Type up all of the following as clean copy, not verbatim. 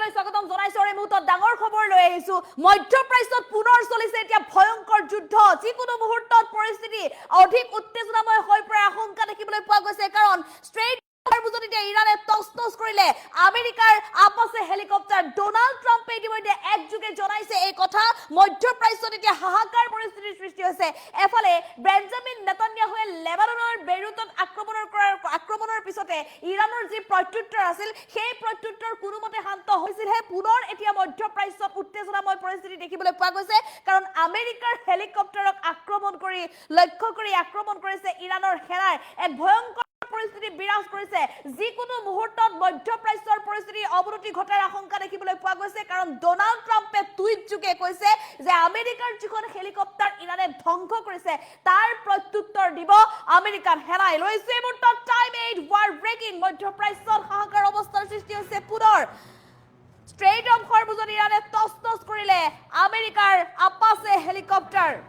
বাতৰিলৈ স্বাগতম জনাইছো আৰু এই মুহূৰ্তত ডাঙৰ খবৰ লৈ আহিছো মধ্যপ্ৰাচ্যত পুনৰ চলিছে এতিয়া ভয়ংকৰ যুদ্ধ যিকোনো মুহূৰ্তত পৰিস্থিতি অধিক উত্তেজনাময় হৈ পৰাৰ আশংকা দেখিবলৈ পোৱা গৈছে কাৰণ ষ্ট্ৰেইট হৰমুজত এতিয়া ইৰাণে টছ কৰিলে আমেৰিকাৰ আপাচে হেলিকপ্টাৰ ডোনাল্ড ট্ৰাম্পে ইতিমধ্যে একযোগে জনাইছে এই কথা মধ্যপ্ৰাচ্যত এতিয়া হাহাকাৰ পৰিস্থিতিৰ সৃষ্টি হৈছে এফালে বেঞ্জামিন নেতান্যাহুৱে লেবাননৰ বেইৰুটত আক্ৰমণৰ পিছতে ইৰাণৰ যি প্ৰত্যুত্তৰ আছিল সেই প্ৰত্যুত্তৰ কোনোমতে শান্ত হৈছিলহে পুনৰ এতিয়া মধ্যপ্ৰাচ্যত উত্তেজনাময় পৰিস্থিতি দেখিবলৈ পোৱা গৈছে কাৰণ আমেৰিকাৰ হেলিকপ্টাৰক লক্ষ্য কৰি আক্ৰমণ কৰিছে ইৰাণৰ সেনাই এক ভয়ংকৰ পৰিস্থিতি বিৰাজ কৰিছে যিকোনো মুহূৰ্তত মধ্যপ্ৰাচ্যৰ পৰিস্থিতি অৱনতি ঘটাৰ আশংকা দেখিবলৈ পোৱা গৈছে কাৰণ ডোনাল্ড ট্ৰাম্পে টুইট যোগে কৈছে যে আমেৰিকাৰ যিখন হেলিকপ্টাৰ ইৰাণে ধ্বংস কৰিছে তাৰ প্ৰত্যুত্তৰ দিব আমেৰিকান সেনাই লৈছে এই মুহূৰ্তত টাইম 8 ৱাৰ ব্ৰেকিং মধ্যপ্ৰাচ্যত হাহাকাৰ অৱস্থাৰ সৃষ্টি হৈছে পুনৰ ষ্ট্ৰেইট অফ হৰমুজত ইৰাণে টছ কৰিলে আমেৰিকাৰ আপাচে হেলিকপ্টাৰ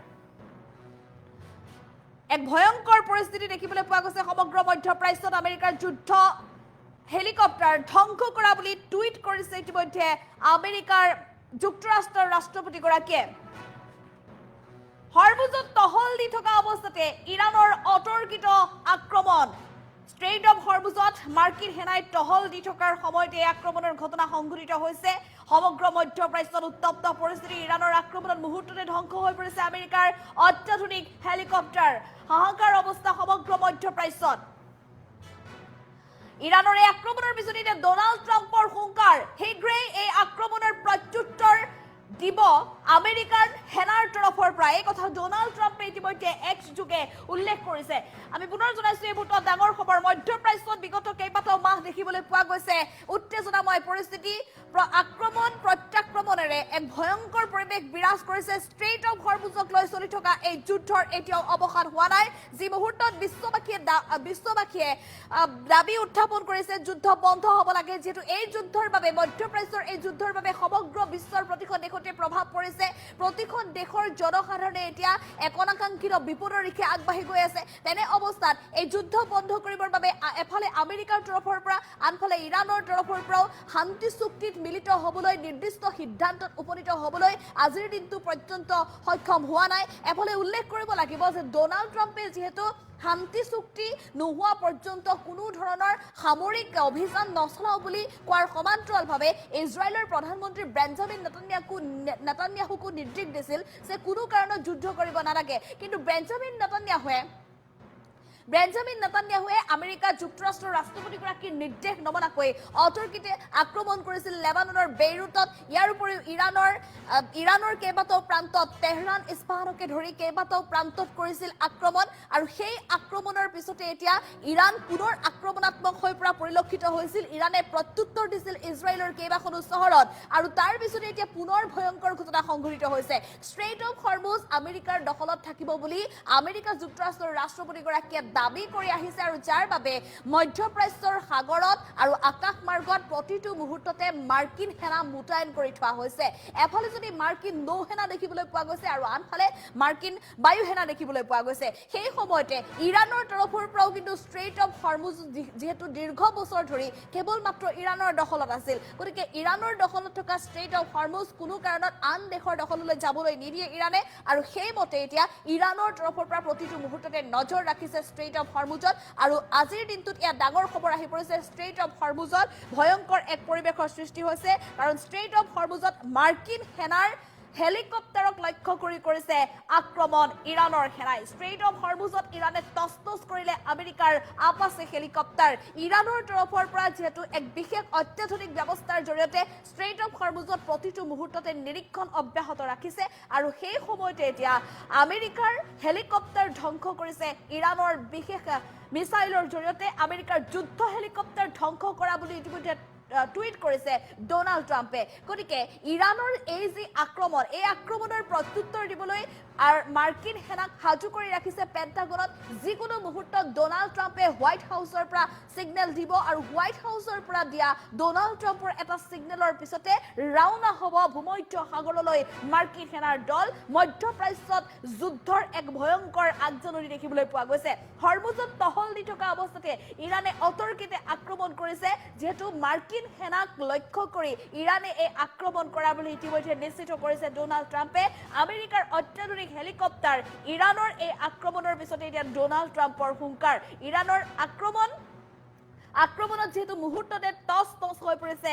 এক ভয়ংকৰ পৰিস্থিতি দেখিবলৈ পোৱা গৈছে সমগ্ৰ মধ্যপ্ৰাচ্যত আমেৰিকাৰ যুদ্ধ হেলিকপ্টাৰ ধ্বংস কৰা বুলি টুইট কৰিছে ইতিমধ্যে আমেৰিকাৰ যুক্তৰাষ্ট্ৰৰ ৰাষ্ট্ৰপতিগৰাকীয়ে হৰমুজত টহল দি থকা অৱস্থাতে ইৰাণৰ অতৰ্কিত আক্ৰমণ ষ্ট্ৰেইট অফ হৰমুজত মাৰ্কিন সেনাই টহল দি থকাৰ সময়তে এই আক্ৰমণৰ ঘটনা সংঘটিত হৈছে সমগ্ৰ মধ্যপ্ৰাচ্যত উত্তপ্ত পৰিস্থিতি ইৰাণৰ আক্ৰমণত মুহূৰ্ততে ধ্বংস হৈ পৰিছে আমেৰিকাৰ অত্যাধুনিক হেলিকপ্টাৰ হাহাকাৰ অৱস্থা সমগ্ৰ মধ্যপ্ৰাচ্যত ইৰাণৰ এই আক্ৰমণৰ পিছতে এতিয়া ডোনাল্ড ট্ৰাম্পৰ হুংকাৰ শীঘ্ৰেই এই আক্ৰমণৰ প্ৰত্যুত্তৰ দিব আমেৰিকান সেনাৰ তৰফৰ পৰা এই কথা ডোনাল্ড ট্ৰাম্পে ইতিমধ্যে এক্স যোগে উল্লেখ কৰিছে আমি পুনৰ জনাইছো এই মুহূৰ্তত ডাঙৰ খবৰ মধ্যপ্ৰাচ্যত বিগত কেইবাটাও মাহ দেখিবলৈ পোৱা গৈছে উত্তেজনাময় পৰিস্থিতি আক্ৰমণ প্ৰত্যাক্ৰমণেৰে এক ভয়ংকৰ পৰিৱেশ বিৰাজ কৰিছে ষ্ট্ৰেইট অফ হৰমুজক লৈ চলি থকা এই যুদ্ধৰ এতিয়াও অৱসান হোৱা নাই যি মুহূৰ্তত বিশ্ববাসীয়ে দাবী উত্থাপন কৰিছে যুদ্ধ বন্ধ হ'ব লাগে যিহেতু এই যুদ্ধৰ বাবে মধ্যপ্ৰাচ্যৰ এই যুদ্ধৰ বাবে সমগ্ৰ বিশ্বৰ প্ৰতিখন দেশতে প্ৰভাৱ পৰিছে প্ৰতিখন দেশৰ জনসাধাৰণে এতিয়া একনাকাংক্ষিত বিপদৰ দিশে আগবাঢ়ি গৈ আছে তেনে অৱস্থাত এই যুদ্ধ বন্ধ কৰিবৰ বাবে এফালে আমেৰিকাৰ তৰফৰ পৰা আনফালে ইৰাণৰ তৰফৰ পৰাও শান্তি চুক্তিত মিলিত হ'বলৈ নিৰ্দিষ্ট সিদ্ধান্তত উপনীত হ'বলৈ আজিৰ দিনটো পৰ্যন্ত সক্ষম হোৱা নাই এফালে উল্লেখ কৰিব লাগিব যে ডোনাল্ড ট্ৰাম্পে যিহেতু শান্তি চুক্তি নোহোৱা পৰ্যন্ত কোনো ধৰণৰ সামৰিক অভিযান নচলাও বুলি কোৱাৰ সমান্তৰালভাৱে ইজৰাইলৰ প্ৰধানমন্ত্ৰী বেঞ্জামিন নেতান্যাহুকো নিৰ্দেশ দিছিল যে কোনো কাৰণত যুদ্ধ কৰিব নালাগে কিন্তু বেঞ্জামিন নেতান্যাহুৱে আমেৰিকা যুক্তৰাষ্ট্ৰৰ ৰাষ্ট্ৰপতিগৰাকীৰ নিৰ্দেশ নমনাকৈ অতৰ্কিতে আক্ৰমণ কৰিছিল লেবাননৰ বেইৰুটত ইয়াৰ উপৰিও ইৰাণৰ কেইবাটাও প্ৰান্তত তেহৰান ইস্পাহানকে ধৰি কেইবাটাও প্ৰান্তত কৰিছিল আক্ৰমণ আৰু সেই আক্ৰমণৰ পিছতে এতিয়া ইৰাণ পুনৰ আক্ৰমণাত্মক হৈ পৰা পৰিলক্ষিত হৈছিল ইৰাণে প্ৰত্যুত্তৰ দিছিল ইজৰাইলৰ কেইবাখনো চহৰত আৰু তাৰ পিছতে এতিয়া পুনৰ ভয়ংকৰ ঘটনা সংঘটিত হৈছে ষ্ট্ৰেইট অফ হৰমুজ আমেৰিকাৰ দখলত থাকিব বুলি আমেৰিকা যুক্তৰাষ্ট্ৰৰ ৰাষ্ট্ৰপতিগৰাকীয়ে দাবী কৰি আহিছে আৰু যাৰ বাবে মধ্যপ্ৰাচ্যৰ সাগৰত আৰু আকাশ মাৰ্গত প্ৰতিটো মুহূৰ্ততে মাৰ্কিন সেনা মুতায়ন কৰি থোৱা হৈছে এফালে যদি মাৰ্কিন নৌসেনা দেখিবলৈ পোৱা গৈছে আৰু আনফালে মাৰ্কিন বায়ু সেনা দেখিবলৈ পোৱা গৈছে সেই সময়তে ইৰাণৰ তৰফৰ পৰাও কিন্তু ষ্ট্ৰেইট অফ হৰমুজ যিহেতু দীৰ্ঘ বছৰ ধৰি কেৱল মাত্ৰ ইৰাণৰ দখলত আছিল গতিকে ইৰাণৰ দখলত থকা ষ্ট্ৰেইট অফ হৰমুজ কোনো কাৰণত আন দেশৰ দখললৈ যাবলৈ নিদিয়ে ইৰাণে আৰু সেইমতে এতিয়া ইৰাণৰ তৰফৰ পৰা প্ৰতিটো মুহূৰ্ততে নজৰ ৰাখিছে ষ্ট্ৰেইট অফ হৰমুজত আৰু আজিৰ দিনটোত ইয়াত ডাঙৰ খবৰ আহি পৰিছে ষ্ট্ৰেইট অফ হৰমুজত ভয়ংকৰ এক পৰিৱেশৰ সৃষ্টি হৈছে কাৰণ ষ্ট্ৰেইট অফ হৰমুজত মাৰ্কিন সেনাৰ হেলিকপ্টাৰক লক্ষ্য কৰি কৰিছে আক্ৰমণ ইৰাণৰ সেনাই ষ্ট্ৰেইট অফ হৰমুজত ইৰাণে টছ কৰিলে আমেৰিকাৰ আপাচে হেলিকপ্টাৰ ইৰাণৰ তৰফৰ পৰা যিহেতু এক বিশেষ অত্যাধুনিক ব্যৱস্থাৰ জৰিয়তে ষ্ট্ৰেইট অফ হৰমুজত প্ৰতিটো মুহূৰ্ততে নিৰীক্ষণ অব্যাহত ৰাখিছে আৰু সেই সময়তে এতিয়া আমেৰিকাৰ হেলিকপ্টাৰ ধ্বংস কৰিছে ইৰাণৰ বিশেষ মিছাইলৰ জৰিয়তে আমেৰিকাৰ যুদ্ধ হেলিকপ্টাৰ ধ্বংস কৰা বুলি ইতিমধ্যে টুইট কৰিছে ডোনাল্ড ট্ৰাম্পে গতিকে ইৰাণৰ এই যি আক্ৰমণ এই আক্ৰমণৰ প্ৰত্যুত্তৰ দিবলৈ মাৰ্কিন সেনাক সাজু কৰি ৰাখিছে পেণ্টাগনত যিকোনো মুহূৰ্তত ডোনাল্ড ট্ৰাম্পে হোৱাইট হাউচৰ পৰা সিগনেল দিব আৰু হোৱাইট হাউচৰ পৰা দিয়া ডোনাল্ড ট্ৰাম্পৰ এটা সিগনেলৰ পিছতে ৰাওনা হ'ব ভূমধ্য সাগৰলৈ মাৰ্কিন সেনাৰ দল মধ্যপ্ৰাচ্যত যুদ্ধৰ এক ভয়ংকৰ আগজাননী দেখিবলৈ পোৱা গৈছে হৰমুজত টহল দি থকা অৱস্থাতে ইৰাণে অতৰ্কিতে আক্ৰমণ কৰিছে যেহেতু মাৰ্কিন মাৰ্কিন সেনাক লক্ষ্য কৰি ইৰাণে এই আক্ৰমণ কৰা বুলি ইতিমধ্যে নিশ্চিত কৰিছে ডোনাল্ড ট্ৰাম্পে আমেৰিকাৰ অত্যাধুনিক হেলিকপ্টাৰ ইৰাণৰ এই আক্ৰমণৰ পিছতে এতিয়া ডোনাল্ড ট্ৰাম্পৰ হুংকাৰ ইৰাণৰ আক্ৰমণত যেহেতু মুহূৰ্ততে টছ হৈ পৰিছে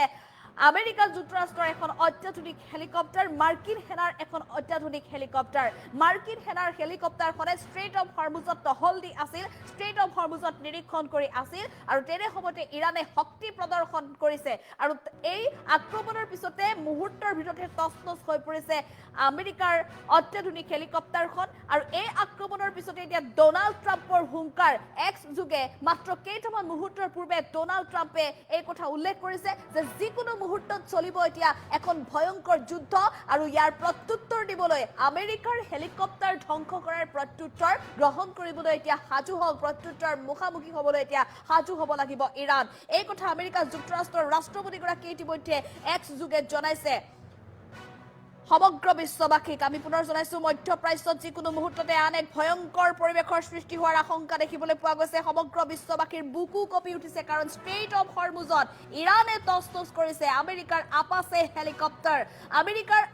আমেৰিকা যুক্তৰাষ্ট্ৰৰ এখন অত্যাধুনিক হেলিকপ্টাৰ মাৰ্কিন সেনাৰ এখন অত্যাধুনিক হেলিকপ্টাৰ মাৰ্কিন সেনাৰ হেলিকপ্টাৰখনে ষ্ট্ৰেইট অফ হৰমুজত টহল দি আছিল ষ্ট্ৰেইট অফ হৰমুজত নিৰীক্ষণ কৰি আছিল আৰু তেনে সময়তে ইৰাণে শক্তি প্ৰদৰ্শন কৰিছে আৰু এই আক্ৰমণৰ পিছতে মুহূৰ্তৰ ভিতৰতে টছ হৈ পৰিছে আমেৰিকাৰ অত্যাধুনিক হেলিকপ্টাৰখন আৰু এই আক্ৰমণৰ পিছতে এতিয়া ডোনাল্ড ট্ৰাম্পৰ হুংকাৰ এক্স যুগে মাত্ৰ কেইটামান মুহূৰ্তৰ পূৰ্বে ডোনাল্ড ট্ৰাম্পে এই কথা উল্লেখ কৰিছে যে যিকোনো মুহূৰ্তত চলিব এতিয়া এখন ভয়ংকৰ যুদ্ধ আৰু ইয়াৰ প্ৰত্যুত্তৰ দিবলৈ আমেৰিকাৰ হেলিকপ্টাৰ ধ্বংস কৰাৰ প্ৰত্যুত্তৰ গ্ৰহণ কৰিবলৈ এতিয়া সাজু হওক প্ৰত্যুত্তৰ মুখামুখি হ'বলৈ এতিয়া সাজু হ'ব লাগিব ইৰাণ এই কথা আমেৰিকা যুক্তৰাষ্ট্ৰৰ ৰাষ্ট্ৰপতিগৰাকীয়ে ইতিমধ্যে এক্স যুগে জনাইছে সমগ্ৰ বিশ্ববাসীক আমি পুনৰ জনাইছো মধ্যপ্ৰাচ্যত যিকোনো মুহূৰ্ততে আন এক ভয়ংকৰ পৰিৱেশৰ সৃষ্টি হোৱাৰ আশংকা দেখিবলৈ পোৱা গৈছে সমগ্ৰ বিশ্ববাসীৰ বুকু কঁপি উঠিছে কাৰণ ষ্ট্ৰেইট অফ হৰমুজত ইৰাণে টছ কৰিছে আমেৰিকাৰ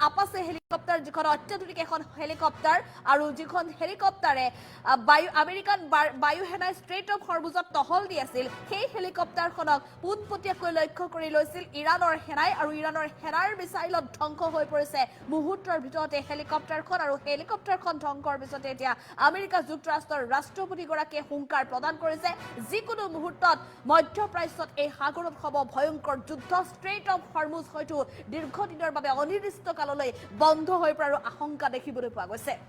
আপাচে হেলিকপ্টাৰ যিখন অত্যাধুনিক এখন হেলিকপ্টাৰ আৰু যিখন হেলিকপ্টাৰে আমেৰিকান বায়ু সেনাই ষ্ট্ৰেইট অফ হৰমুজত টহল দি আছিল সেই হেলিকপ্টাৰখনক পোনপটীয়াকৈ লক্ষ্য কৰি লৈছিল ইৰাণৰ সেনাই আৰু ইৰাণৰ সেনাৰ মিছাইলত ধ্বংস হৈ পৰিছে মুহূৰ্তৰ ভিতৰতে হেলিকপ্টাৰখন আৰু হেলিকপ্টাৰখন ধ্বংসৰ পিছতে এতিয়া আমেৰিকা যুক্তৰাষ্ট্ৰৰ ৰাষ্ট্ৰপতিগৰাকীয়ে হুংকাৰ প্ৰদান কৰিছে যিকোনো মুহূৰ্তত মধ্যপ্ৰাচ্যত এই সাগৰত হ'ব ভয়ংকৰ যুদ্ধ ষ্ট্ৰেইট অফ হৰমুজ হয়তো দীৰ্ঘদিনৰ বাবে অনিৰ্দিষ্ট কাললৈ বন্ধ হৈ পৰাৰ আশংকা দেখিবলৈ পোৱা গৈছে